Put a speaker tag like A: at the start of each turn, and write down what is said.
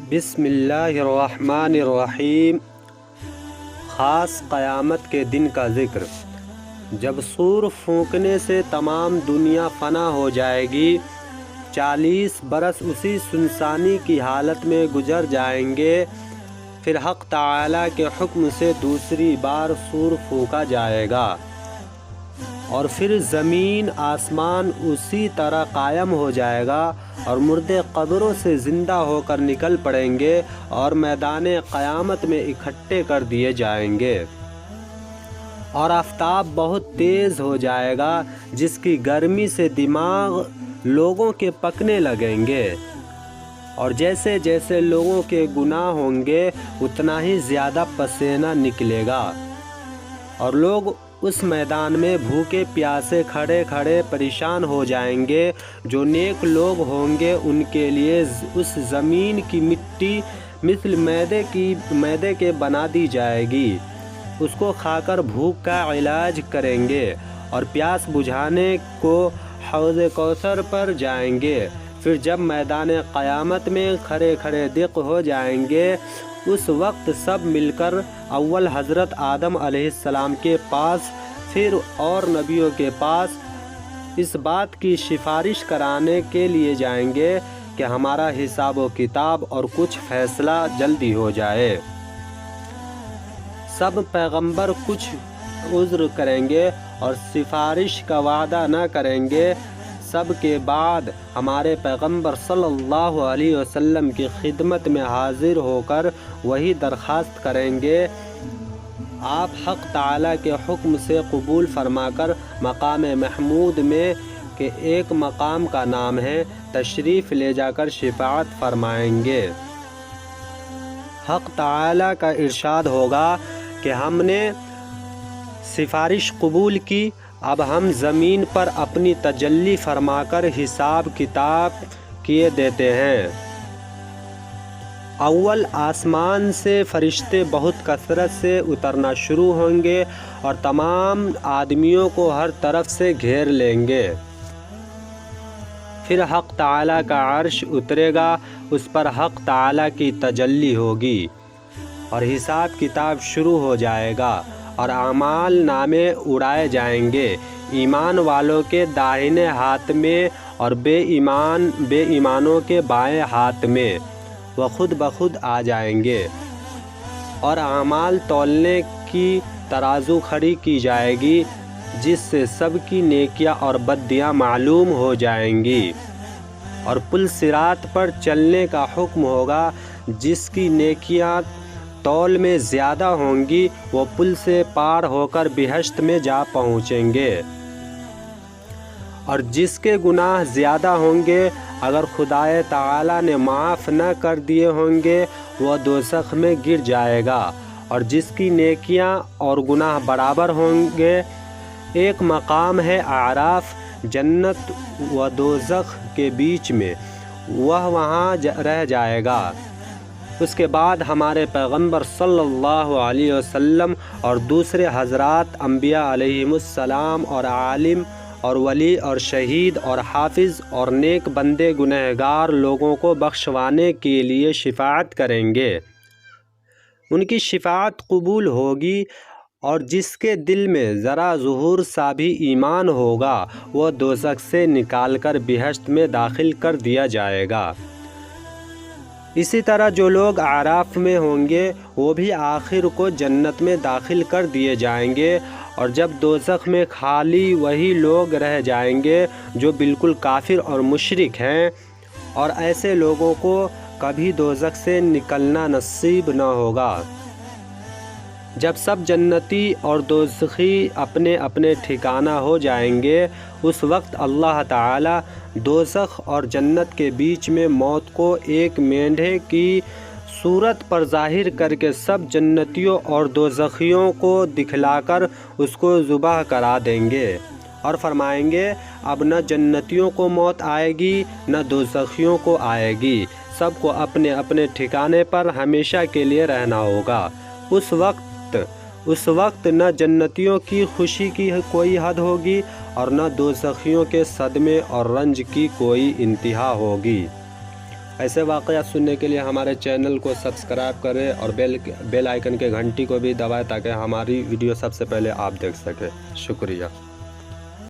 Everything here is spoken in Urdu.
A: بسم اللہ الرحمن الرحیم۔ خاص قیامت کے دن کا ذکر۔ جب سور پھونکنے سے تمام دنیا فنا ہو جائے گی، 40 برس اسی سنسانی کی حالت میں گزر جائیں گے، پھر حق تعالیٰ کے حکم سے دوسری بار سور پھونکا جائے گا، اور پھر زمین آسمان اسی طرح قائم ہو جائے گا، اور مردے قبروں سے زندہ ہو کر نکل پڑیں گے اور میدان قیامت میں اکٹھے کر دیے جائیں گے، اور آفتاب بہت تیز ہو جائے گا جس کی گرمی سے دماغ لوگوں کے پکنے لگیں گے، اور جیسے جیسے لوگوں کے گناہ ہوں گے اتنا ہی زیادہ پسینہ نکلے گا، اور لوگ اس میدان میں بھوکے پیاسے کھڑے کھڑے پریشان ہو جائیں گے۔ جو نیک لوگ ہوں گے ان کے لیے اس زمین کی مٹی مثل میدے کے بنا دی جائے گی، اس کو کھا کر بھوک کا علاج کریں گے، اور پیاس بجھانے کو حوض کوثر پر جائیں گے۔ پھر جب میدان قیامت میں کھڑے کھڑے دق ہو جائیں گے، اس وقت سب مل کر اول حضرت آدم علیہ السلام کے پاس، پھر اور نبیوں کے پاس اس بات کی سفارش کرانے کے لیے جائیں گے کہ ہمارا حساب و کتاب اور کچھ فیصلہ جلدی ہو جائے۔ سب پیغمبر کچھ عذر کریں گے اور سفارش کا وعدہ نہ کریں گے۔ سب کے بعد ہمارے پیغمبر صلی اللہ علیہ وسلم کی خدمت میں حاضر ہو کر وہی درخواست کریں گے، آپ حق تعالیٰ کے حکم سے قبول فرما کر مقام محمود میں، کہ ایک مقام کا نام ہے، تشریف لے جا کر شفاعت فرمائیں گے۔ حق تعالیٰ کا ارشاد ہوگا کہ ہم نے سفارش قبول کی، اب ہم زمین پر اپنی تجلی فرما کر حساب کتاب کیے دیتے ہیں۔ اول آسمان سے فرشتے بہت کثرت سے اترنا شروع ہوں گے اور تمام آدمیوں کو ہر طرف سے گھیر لیں گے۔ پھر حق تعالیٰ کا عرش اترے گا، اس پر حق تعالیٰ کی تجلی ہوگی، اور حساب کتاب شروع ہو جائے گا، اور اعمال نامے اڑائے جائیں گے، ایمان والوں کے داہنے ہاتھ میں اور بے ایمانوں کے بائیں ہاتھ میں، وہ خود بخود آ جائیں گے، اور اعمال تولنے کی ترازو کھڑی کی جائے گی، جس سے سب کی نیکیاں اور بدیاں معلوم ہو جائیں گی، اور پل صراط پر چلنے کا حکم ہوگا، جس کی نیکیاں تول میں زیادہ ہوں گی وہ پل سے پار ہو کر بہشت میں جا پہنچیں گے، اور جس کے گناہ زیادہ ہوں گے اگر خدائے تعالیٰ نے معاف نہ کر دیے ہوں گے وہ دوزخ میں گر جائے گا، اور جس کی نیکیاں اور گناہ برابر ہوں گے، ایک مقام ہے اعراف، جنت و دوزخ کے بیچ میں، وہ وہاں رہ جائے گا۔ اس کے بعد ہمارے پیغمبر صلی اللہ علیہ وسلم اور دوسرے حضرات انبیاء علیہم السلام اور عالم اور ولی اور شہید اور حافظ اور نیک بندے گنہگار لوگوں کو بخشوانے کے لیے شفاعت کریں گے۔ ان کی شفاعت قبول ہوگی، اور جس کے دل میں ذرا ظہور سا بھی ایمان ہوگا وہ دوزخ سے نکال کر بہشت میں داخل کر دیا جائے گا۔ اسی طرح جو لوگ اعراف میں ہوں گے وہ بھی آخر کو جنت میں داخل کر دیے جائیں گے، اور جب دوزخ میں خالی وہی لوگ رہ جائیں گے جو بالکل کافر اور مشرک ہیں، اور ایسے لوگوں کو کبھی دوزخ سے نکلنا نصیب نہ ہوگا۔ جب سب جنتی اور دوزخی اپنے اپنے ٹھکانہ ہو جائیں گے، اس وقت اللہ تعالیٰ دوزخ اور جنت کے بیچ میں موت کو ایک مینڈھے کی صورت پر ظاہر کر کے سب جنتیوں اور دوزخیوں کو دکھلا کر اس کو ذبح کرا دیں گے، اور فرمائیں گے اب نہ جنتیوں کو موت آئے گی نہ دوزخیوں کو آئے گی، سب کو اپنے اپنے ٹھکانے پر ہمیشہ کے لیے رہنا ہوگا۔ اس وقت نہ جنتیوں کی خوشی کی کوئی حد ہوگی اور نہ دوزخیوں کے صدمے اور رنج کی کوئی انتہا ہوگی۔ ایسے واقعات سننے کے لیے ہمارے چینل کو سبسکرائب کریں اور بیل آئیکن کے گھنٹی کو بھی دبائیں تاکہ ہماری ویڈیو سب سے پہلے آپ دیکھ سکیں۔ شکریہ۔